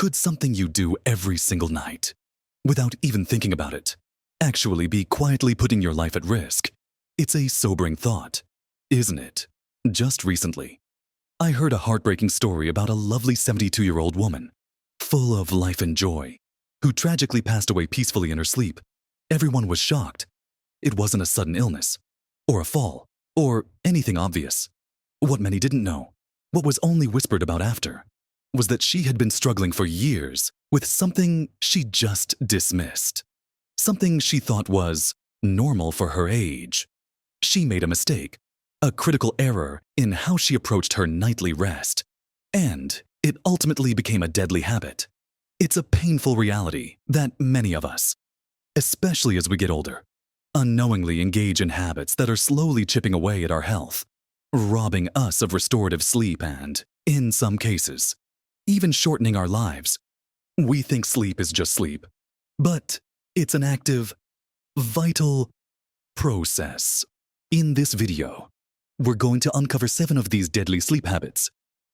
Could something you do every single night, without even thinking about it, actually be quietly putting your life at risk? It's a sobering thought, isn't it? Just recently, I heard a heartbreaking story about a lovely 72-year-old woman, full of life and joy, who tragically passed away peacefully in her sleep. Everyone was shocked. It wasn't a sudden illness, or a fall, or anything obvious. What many didn't know, what was only whispered about after, was that she had been struggling for years with something she just dismissed. Something she thought was normal for her age. She made a mistake, a critical error in how she approached her nightly rest, and it ultimately became a deadly habit. It's a painful reality that many of us, especially as we get older, unknowingly engage in habits that are slowly chipping away at our health, robbing us of restorative sleep and, in some cases, even shortening our lives. We think sleep is just sleep, but it's an active, vital process. In this video, we're going to uncover 7 of these deadly sleep habits,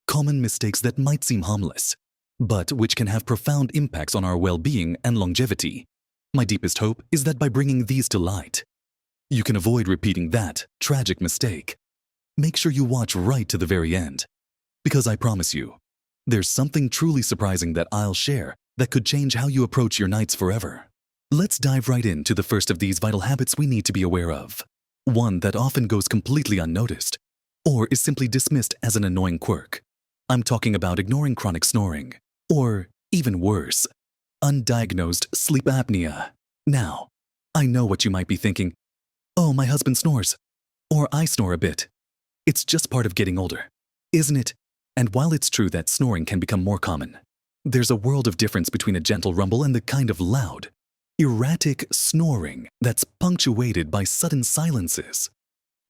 common mistakes that might seem harmless, but which can have profound impacts on our well-being and longevity. My deepest hope is that by bringing these to light, you can avoid repeating that tragic mistake. Make sure you watch right to the very end, because I promise you, there's something truly surprising that I'll share that could change how you approach your nights forever. Let's dive right into the first of these vital habits we need to be aware of. One that often goes completely unnoticed, or is simply dismissed as an annoying quirk. I'm talking about ignoring chronic snoring, or even worse, undiagnosed sleep apnea. Now, I know what you might be thinking. Oh, my husband snores, or I snore a bit. It's just part of getting older, isn't it? And while it's true that snoring can become more common, there's a world of difference between a gentle rumble and the kind of loud, erratic snoring that's punctuated by sudden silences,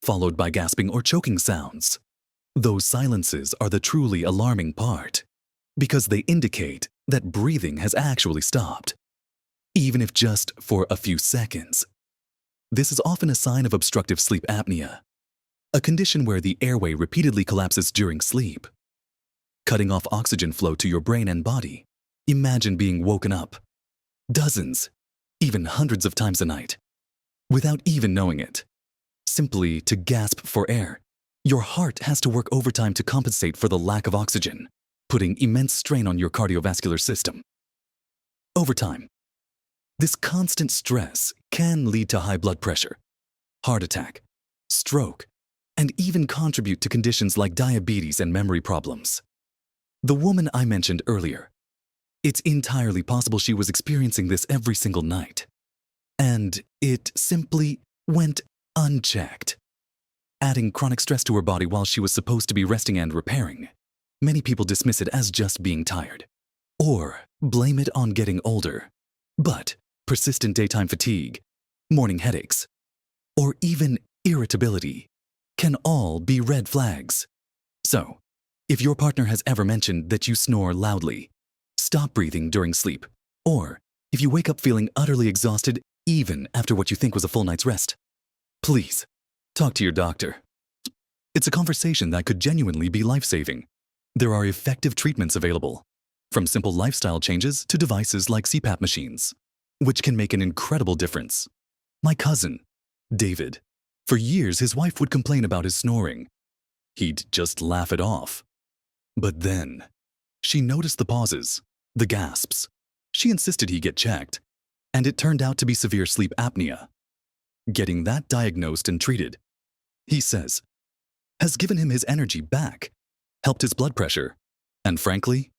followed by gasping or choking sounds. Those silences are the truly alarming part, because they indicate that breathing has actually stopped, even if just for a few seconds. This is often a sign of obstructive sleep apnea, a condition where the airway repeatedly collapses during sleep, cutting off oxygen flow to your brain and body. Imagine being woken up dozens, even hundreds of times a night, without even knowing it, simply to gasp for air. Your heart has to work overtime to compensate for the lack of oxygen, putting immense strain on your cardiovascular system. Over time, this constant stress can lead to high blood pressure, heart attack, stroke, and even contribute to conditions like diabetes and memory problems. The woman I mentioned earlier, it's entirely possible she was experiencing this every single night, and it simply went unchecked, adding chronic stress to her body while she was supposed to be resting and repairing. Many people dismiss it as just being tired, or blame it on getting older. But persistent daytime fatigue, morning headaches, or even irritability can all be red flags. So, if your partner has ever mentioned that you snore loudly, stop breathing during sleep, or if you wake up feeling utterly exhausted even after what you think was a full night's rest, please talk to your doctor. It's a conversation that could genuinely be life-saving. There are effective treatments available, from simple lifestyle changes to devices like CPAP machines, which can make an incredible difference. My cousin, David, for years his wife would complain about his snoring. He'd just laugh it off. But then, she noticed the pauses, the gasps. She insisted he get checked, and it turned out to be severe sleep apnea. Getting that diagnosed and treated, he says, has given him his energy back, helped his blood pressure, and frankly,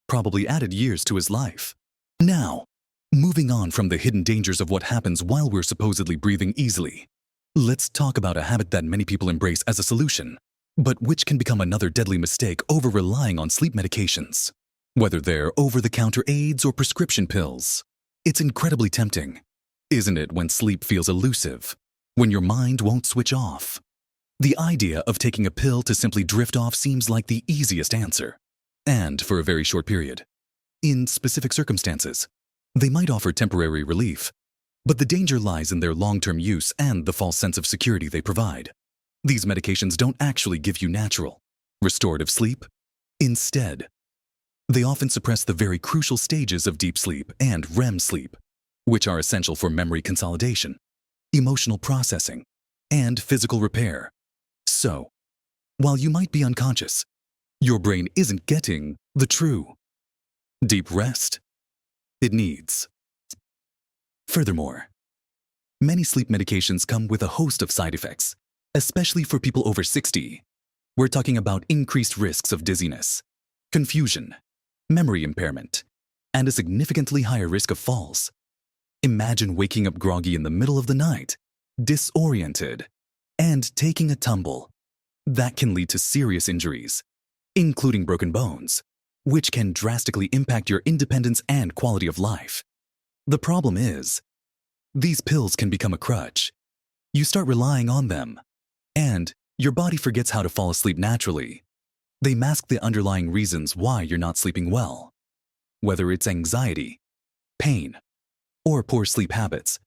probably added years to his life. Now, moving on from the hidden dangers of what happens while we're supposedly breathing easily, let's talk about a habit that many people embrace as a solution, but which can become another deadly mistake over relying on sleep medications. Whether they're over-the-counter aids or prescription pills, it's incredibly tempting, isn't it, when sleep feels elusive, when your mind won't switch off? The idea of taking a pill to simply drift off seems like the easiest answer, and for a very short period. In specific circumstances, they might offer temporary relief, but the danger lies in their long-term use and the false sense of security they provide. These medications don't actually give you natural, restorative sleep. Instead, They often suppress the very crucial stages of deep sleep and REM sleep, which are essential for memory consolidation, emotional processing, and physical repair. So, while you might be unconscious, your brain isn't getting the true deep rest it needs. Furthermore, many sleep medications come with a host of side effects, especially for people over 60. We're talking about increased risks of dizziness, confusion, memory impairment, and a significantly higher risk of falls. Imagine waking up groggy in the middle of the night, disoriented, and taking a tumble. That can lead to serious injuries, including broken bones, which can drastically impact your independence and quality of life. The problem is, these pills can become a crutch. You start relying on them, and your body forgets how to fall asleep naturally. They mask the underlying reasons why you're not sleeping well, whether it's anxiety, pain, or poor sleep habits,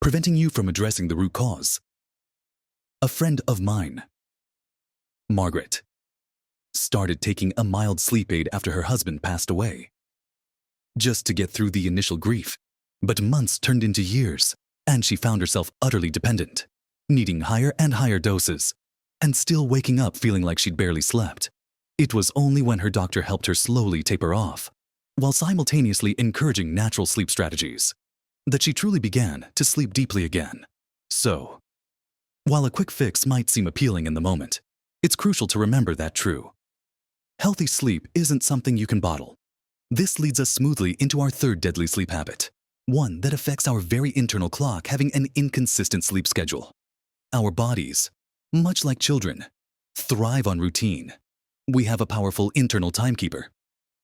preventing you from addressing the root cause. A friend of mine, Margaret, started taking a mild sleep aid after her husband passed away, just to get through the initial grief. But months turned into years, and she found herself utterly dependent, needing higher and higher doses, and still waking up feeling like she'd barely slept. It was only when her doctor helped her slowly taper off, while simultaneously encouraging natural sleep strategies, that she truly began to sleep deeply again. So, while a quick fix might seem appealing in the moment, it's crucial to remember that true healthy sleep isn't something you can bottle. This leads us smoothly into our third deadly sleep habit, one that affects our very internal clock having an inconsistent sleep schedule. Our bodies, much like children, thrive on routine. We have a powerful internal timekeeper,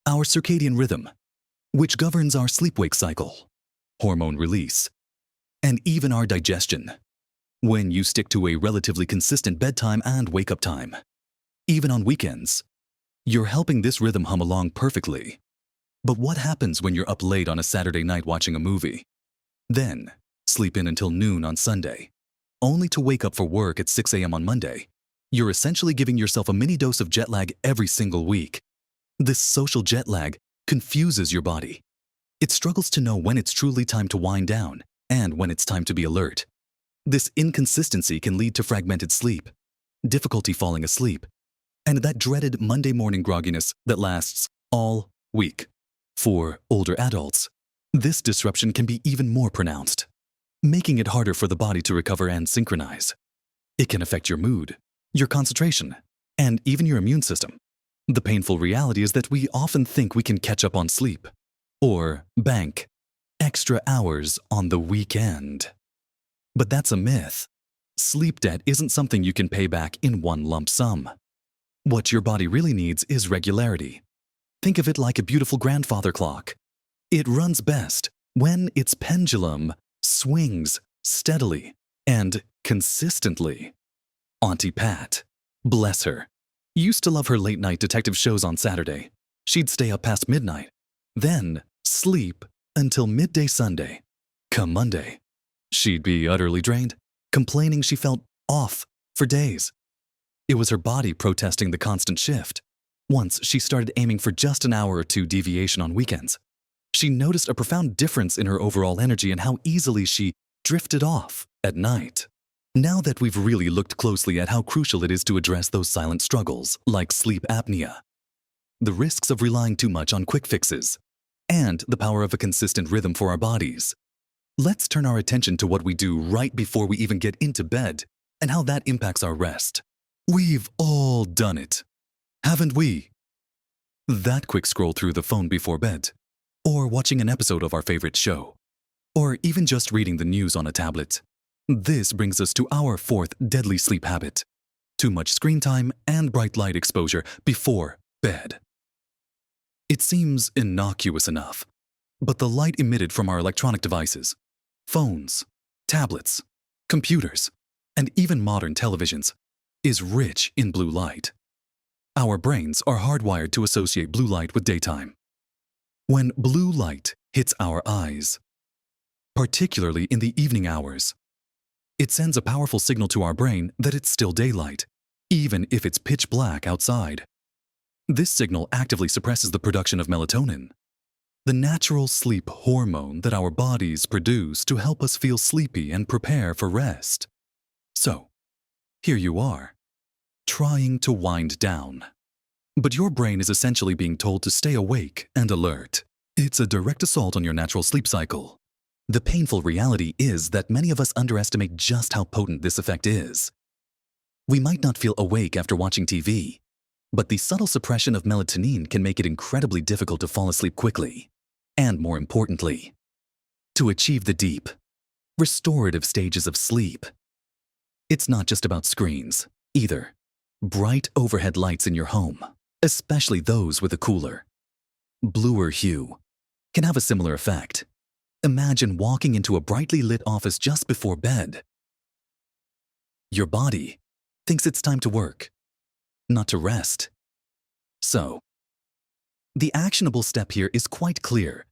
our circadian rhythm, which governs our sleep-wake cycle, hormone release, and even our digestion. When you stick to a relatively consistent bedtime and wake-up time, even on weekends, you're helping this rhythm hum along perfectly. But what happens when you're up late on a Saturday night watching a movie? Then, sleep in until noon on Sunday, only to wake up for work at 6 a.m. on Monday. You're essentially giving yourself a mini dose of jet lag every single week. This social jet lag confuses your body. It struggles to know when it's truly time to wind down and when it's time to be alert. This inconsistency can lead to fragmented sleep, difficulty falling asleep, and that dreaded Monday morning grogginess that lasts all week. For older adults, this disruption can be even more pronounced, making it harder for the body to recover and synchronize. It can affect your mood, your concentration, and even your immune system. The painful reality is that we often think we can catch up on sleep or bank extra hours on the weekend. But that's a myth. Sleep debt isn't something you can pay back in one lump sum. What your body really needs is regularity. Think of it like a beautiful grandfather clock. It runs best when its pendulum swings steadily and consistently. Auntie Pat, bless her, used to love her late-night detective shows on Saturday. She'd stay up past midnight, then sleep until midday Sunday. Come Monday, she'd be utterly drained, complaining she felt off for days. It was her body protesting the constant shift. Once she started aiming for just an hour or two deviation on weekends, she noticed a profound difference in her overall energy and how easily she drifted off at night. Now that we've really looked closely at how crucial it is to address those silent struggles like sleep apnea, the risks of relying too much on quick fixes, and the power of a consistent rhythm for our bodies, let's turn our attention to what we do right before we even get into bed and how that impacts our rest. We've all done it, haven't we? That quick scroll through the phone before bed, or watching an episode of our favorite show, or even just reading the news on a tablet. This brings us to our fourth deadly sleep habit: too much screen time and bright light exposure before bed. It seems innocuous enough, but the light emitted from our electronic devices, phones, tablets, computers, and even modern televisions, is rich in blue light. Our brains are hardwired to associate blue light with daytime. When blue light hits our eyes, particularly in the evening hours, it sends a powerful signal to our brain that it's still daylight, even if it's pitch black outside. This signal actively suppresses the production of melatonin, the natural sleep hormone that our bodies produce to help us feel sleepy and prepare for rest. So, here you are, trying to wind down. But your brain is essentially being told to stay awake and alert. It's a direct assault on your natural sleep cycle. The painful reality is that many of us underestimate just how potent this effect is. We might not feel awake after watching TV, but the subtle suppression of melatonin can make it incredibly difficult to fall asleep quickly. And more importantly, to achieve the deep, restorative stages of sleep. It's not just about screens, either. Bright overhead lights in your home, especially those with a cooler, bluer hue, can have a similar effect. Imagine walking into a brightly lit office just before bed. Your body thinks it's time to work, not to rest. So, the actionable step here is quite clear,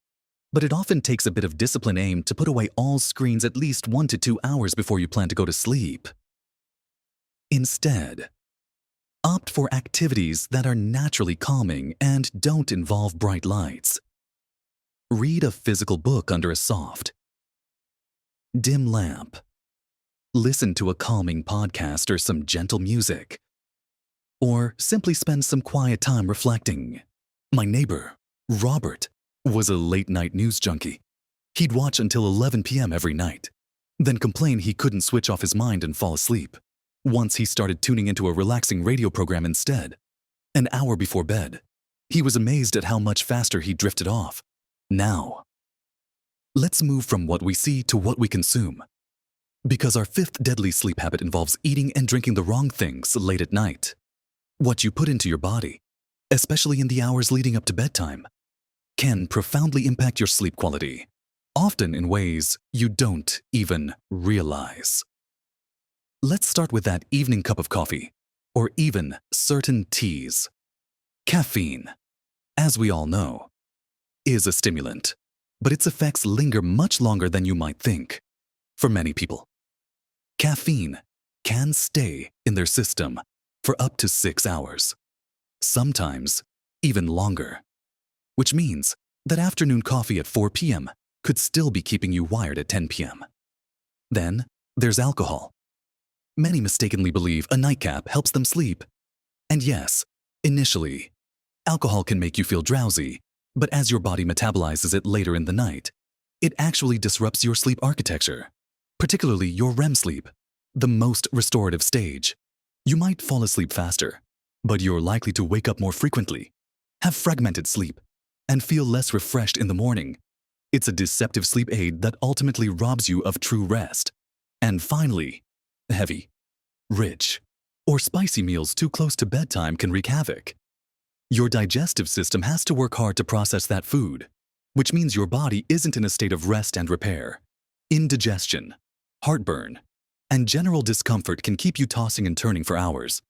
but it often takes a bit of disciplined aim to put away all screens at least 1 to 2 hours before you plan to go to sleep. Instead, opt for activities that are naturally calming and don't involve bright lights. Read a physical book under a soft, dim lamp. Listen to a calming podcast or some gentle music. Or simply spend some quiet time reflecting. My neighbor, Robert, was a late-night news junkie. He'd watch until 11 p.m. every night, then complain he couldn't switch off his mind and fall asleep. Once he started tuning into a relaxing radio program instead. An hour before bed, he was amazed at how much faster he drifted off. Now, let's move from what we see to what we consume. Because our fifth deadly sleep habit involves eating and drinking the wrong things late at night. What you put into your body, especially in the hours leading up to bedtime, can profoundly impact your sleep quality, often in ways you don't even realize. Let's start with that evening cup of coffee, or even certain teas. Caffeine, as we all know, is a stimulant, but its effects linger much longer than you might think. For many people, caffeine can stay in their system for up to 6 hours, sometimes even longer, which means that afternoon coffee at 4 p.m. could still be keeping you wired at 10 p.m. Then there's alcohol. Many mistakenly believe a nightcap helps them sleep. And yes, initially, alcohol can make you feel drowsy, but as your body metabolizes it later in the night, it actually disrupts your sleep architecture, particularly your REM sleep, the most restorative stage. You might fall asleep faster, but you're likely to wake up more frequently, have fragmented sleep, and feel less refreshed in the morning. It's a deceptive sleep aid that ultimately robs you of true rest. And finally, heavy, rich, or spicy meals too close to bedtime can wreak havoc. Your digestive system has to work hard to process that food, which means your body isn't in a state of rest and repair. Indigestion, heartburn, and general discomfort can keep you tossing and turning for hours.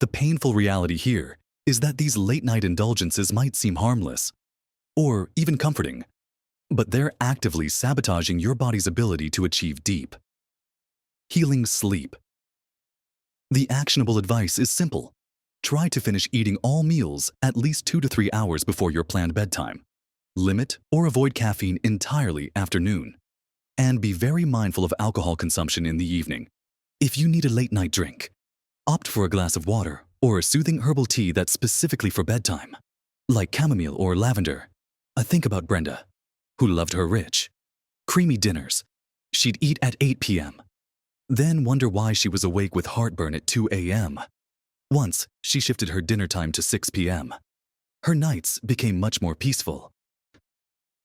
The painful reality here is that these late-night indulgences might seem harmless, or even comforting, but they're actively sabotaging your body's ability to achieve deep, healing sleep. The actionable advice is simple. Try to finish eating all meals at least 2 to 3 hours before your planned bedtime. Limit or avoid caffeine entirely after noon. And be very mindful of alcohol consumption in the evening. If you need a late-night drink, opt for a glass of water or a soothing herbal tea that's specifically for bedtime, like chamomile or lavender. I think about Brenda, who loved her rich, creamy dinners. She'd eat at 8 p.m., then wonder why she was awake with heartburn at 2 a.m. Once, she shifted her dinner time to 6 p.m. Her nights became much more peaceful.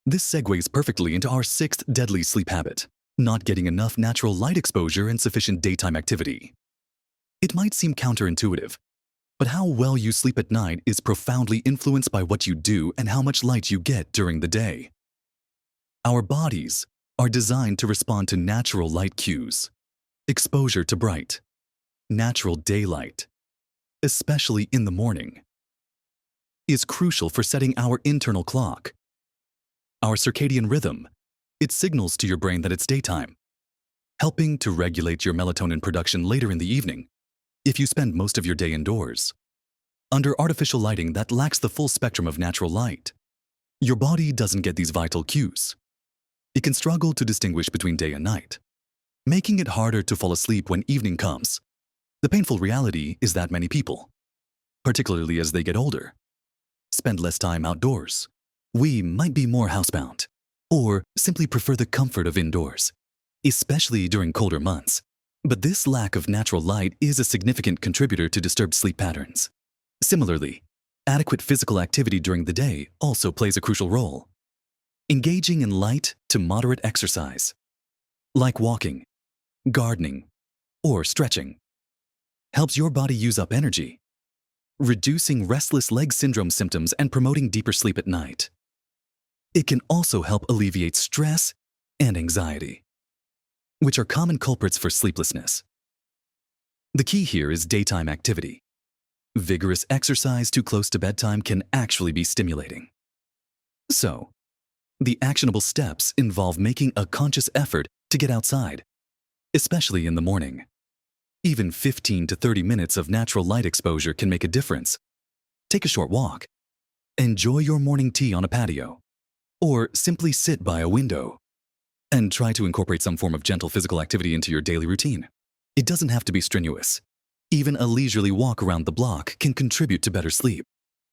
This segues perfectly into our sixth deadly sleep habit, not getting enough natural light exposure and sufficient daytime activity. It might seem counterintuitive, but how well you sleep at night is profoundly influenced by what you do and how much light you get during the day. Our bodies are designed to respond to natural light cues. Exposure to bright, natural daylight, especially in the morning, is crucial for setting our internal clock. Our circadian rhythm, it signals to your brain that it's daytime, helping to regulate your melatonin production later in the evening if you spend most of your day indoors. under artificial lighting that lacks the full spectrum of natural light. Your body doesn't get these vital cues. It can struggle to distinguish between day and night, making it harder to fall asleep when evening comes. The painful reality is that many people, particularly as they get older, spend less time outdoors. We might be more housebound, or simply prefer the comfort of indoors, especially during colder months. But this lack of natural light is a significant contributor to disturbed sleep patterns. Similarly, adequate physical activity during the day also plays a crucial role. Engaging in light to moderate exercise, like walking, gardening, or stretching, helps your body use up energy, reducing restless leg syndrome symptoms and promoting deeper sleep at night. It can also help alleviate stress and anxiety, which are common culprits for sleeplessness. The key here is daytime activity. Vigorous exercise too close to bedtime can actually be stimulating. So, the actionable steps involve making a conscious effort to get outside, especially in the morning. Even 15 to 30 minutes of natural light exposure can make a difference. Take a short walk, enjoy your morning tea on a patio, or simply sit by a window, and try to incorporate some form of gentle physical activity into your daily routine. It doesn't have to be strenuous. Even a leisurely walk around the block can contribute to better sleep.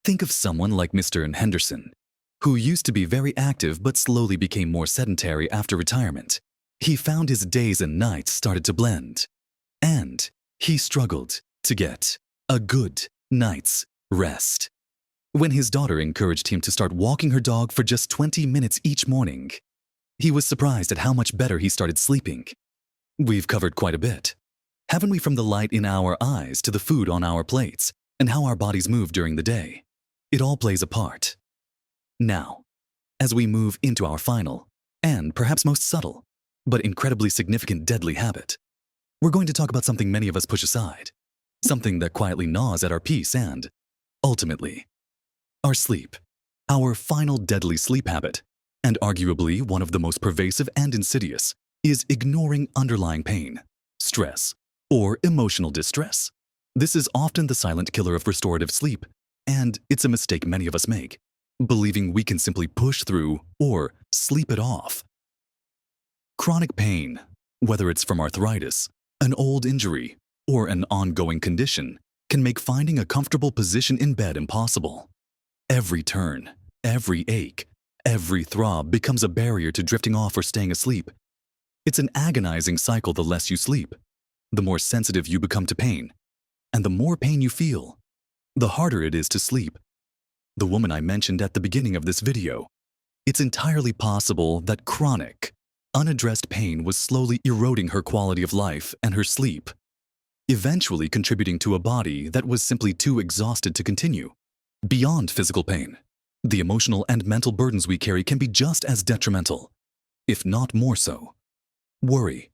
Think of someone like Mr. Henderson, who used to be very active but slowly became more sedentary after retirement. He found his days and nights started to blend, and he struggled to get a good night's rest. When his daughter encouraged him to start walking her dog for just 20 minutes each morning, he was surprised at how much better he started sleeping. We've covered quite a bit, haven't we, from the light in our eyes to the food on our plates and how our bodies move during the day? It all plays a part. Now, as we move into our final, and perhaps most subtle, but incredibly significant deadly habit, we're going to talk about something many of us push aside, something that quietly gnaws at our peace and, ultimately, our sleep. Our final deadly sleep habit, and arguably one of the most pervasive and insidious, is ignoring underlying pain, stress, or emotional distress. This is often the silent killer of restorative sleep, and it's a mistake many of us make, believing we can simply push through or sleep it off. Chronic pain, whether it's from arthritis, an old injury, or an ongoing condition, can make finding a comfortable position in bed impossible. Every turn, every ache, every throb becomes a barrier to drifting off or staying asleep. It's an agonizing cycle. The less you sleep, the more sensitive you become to pain, and the more pain you feel, the harder it is to sleep. The woman I mentioned at the beginning of this video, it's entirely possible that chronic, unaddressed pain was slowly eroding her quality of life and her sleep, eventually contributing to a body that was simply too exhausted to continue. Beyond physical pain, the emotional and mental burdens we carry can be just as detrimental, if not more so. Worry,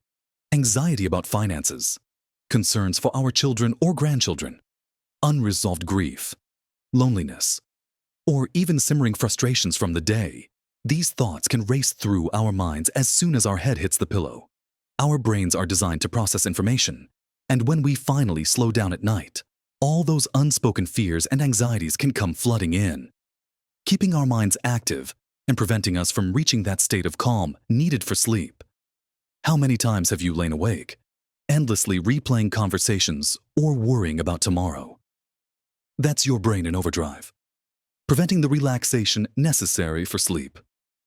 anxiety about finances, concerns for our children or grandchildren, unresolved grief, loneliness, or even simmering frustrations from the day. These thoughts can race through our minds as soon as our head hits the pillow. Our brains are designed to process information, and when we finally slow down at night, all those unspoken fears and anxieties can come flooding in, keeping our minds active and preventing us from reaching that state of calm needed for sleep. How many times have you lain awake, endlessly replaying conversations or worrying about tomorrow? That's your brain in overdrive, preventing the relaxation necessary for sleep.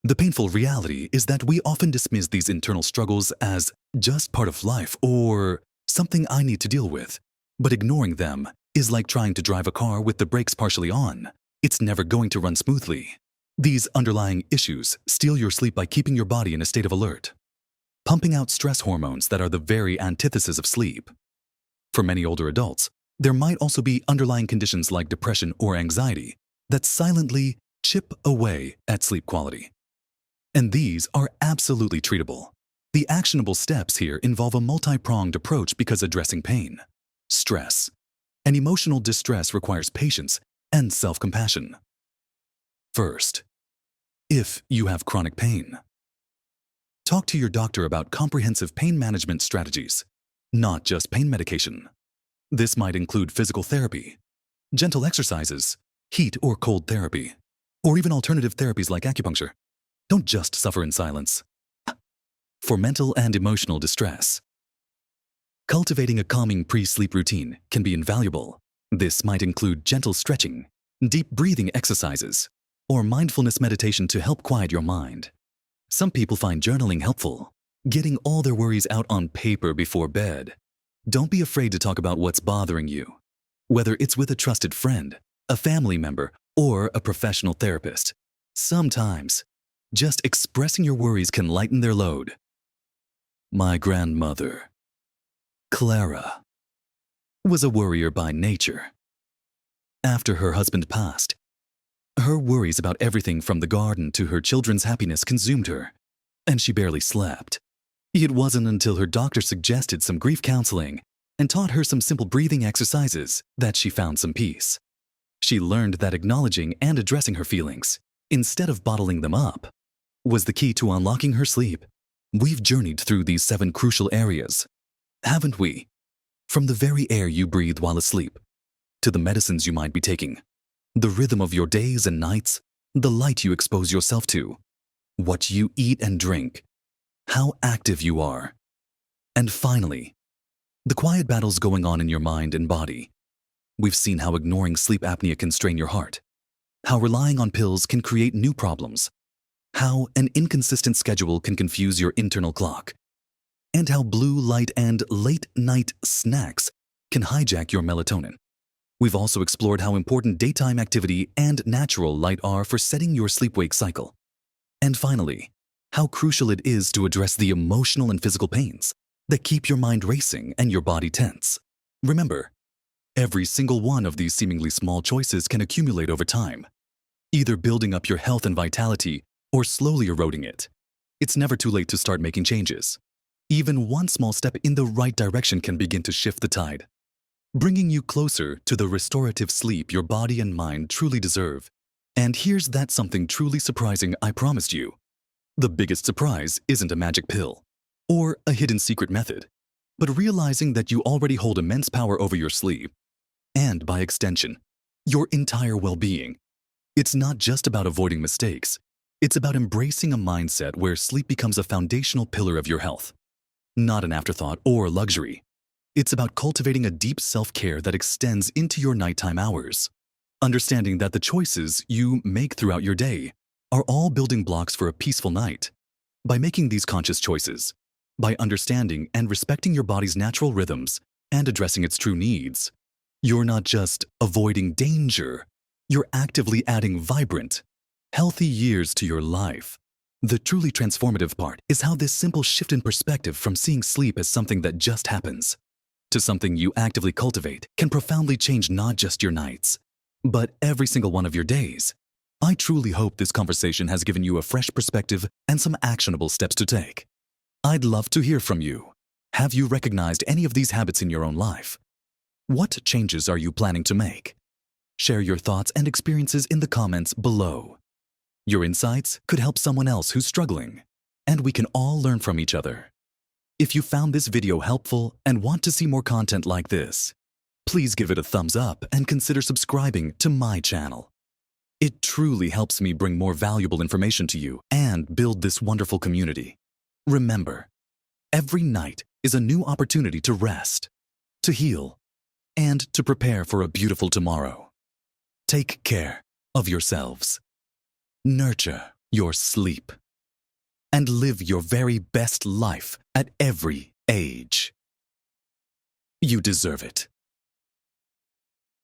The painful reality is that we often dismiss these internal struggles as just part of life or something I need to deal with, but ignoring them is like trying to drive a car with the brakes partially on. It's never going to run smoothly. These underlying issues steal your sleep by keeping your body in a state of alert, pumping out stress hormones that are the very antithesis of sleep. For many older adults, there might also be underlying conditions like depression or anxiety that silently chip away at sleep quality. And these are absolutely treatable. The actionable steps here involve a multi-pronged approach because addressing pain, stress, and emotional distress requires patience and self-compassion. First, if you have chronic pain, talk to your doctor about comprehensive pain management strategies, not just pain medication. This might include physical therapy, gentle exercises, heat or cold therapy, or even alternative therapies like acupuncture. Don't just suffer in silence. For mental and emotional distress, cultivating a calming pre-sleep routine can be invaluable. This might include gentle stretching, deep breathing exercises, or mindfulness meditation to help quiet your mind. Some people find journaling helpful, getting all their worries out on paper before bed. Don't be afraid to talk about what's bothering you, whether it's with a trusted friend, a family member, or a professional therapist. Sometimes, just expressing your worries can lighten their load. My grandmother, Clara, was a worrier by nature. After her husband passed, her worries about everything from the garden to her children's happiness consumed her, and she barely slept. It wasn't until her doctor suggested some grief counseling and taught her some simple breathing exercises that she found some peace. She learned that acknowledging and addressing her feelings, instead of bottling them up, was the key to unlocking her sleep. We've journeyed through these 7 crucial areas, haven't we? From the very air you breathe while asleep, to the medicines you might be taking, the rhythm of your days and nights, the light you expose yourself to, what you eat and drink, how active you are, and finally, the quiet battles going on in your mind and body. We've seen how ignoring sleep apnea can strain your heart, how relying on pills can create new problems, how an inconsistent schedule can confuse your internal clock, and how blue light and late-night snacks can hijack your melatonin. We've also explored how important daytime activity and natural light are for setting your sleep-wake cycle. And finally, how crucial it is to address the emotional and physical pains that keep your mind racing and your body tense. Remember, every single one of these seemingly small choices can accumulate over time, either building up your health and vitality or slowly eroding it. It's never too late to start making changes. Even one small step in the right direction can begin to shift the tide, bringing you closer to the restorative sleep your body and mind truly deserve. And here's that something truly surprising I promised you. The biggest surprise isn't a magic pill or a hidden secret method, but realizing that you already hold immense power over your sleep and, by extension, your entire well-being. It's not just about avoiding mistakes. It's about embracing a mindset where sleep becomes a foundational pillar of your health, not an afterthought or luxury. It's about cultivating a deep self-care that extends into your nighttime hours, understanding that the choices you make throughout your day are all building blocks for a peaceful night. By making these conscious choices, by understanding and respecting your body's natural rhythms and addressing its true needs, you're not just avoiding danger, you're actively adding vibrant, healthy years to your life. The truly transformative part is how this simple shift in perspective from seeing sleep as something that just happens to something you actively cultivate can profoundly change not just your nights, but every single one of your days. I truly hope this conversation has given you a fresh perspective and some actionable steps to take. I'd love to hear from you. Have you recognized any of these habits in your own life? What changes are you planning to make? Share your thoughts and experiences in the comments below. Your insights could help someone else who's struggling, and we can all learn from each other. If you found this video helpful and want to see more content like this, please give it a thumbs up and consider subscribing to my channel. It truly helps me bring more valuable information to you and build this wonderful community. Remember, every night is a new opportunity to rest, to heal, and to prepare for a beautiful tomorrow. Take care of yourselves. Nurture your sleep, and live your very best life at every age. You deserve it.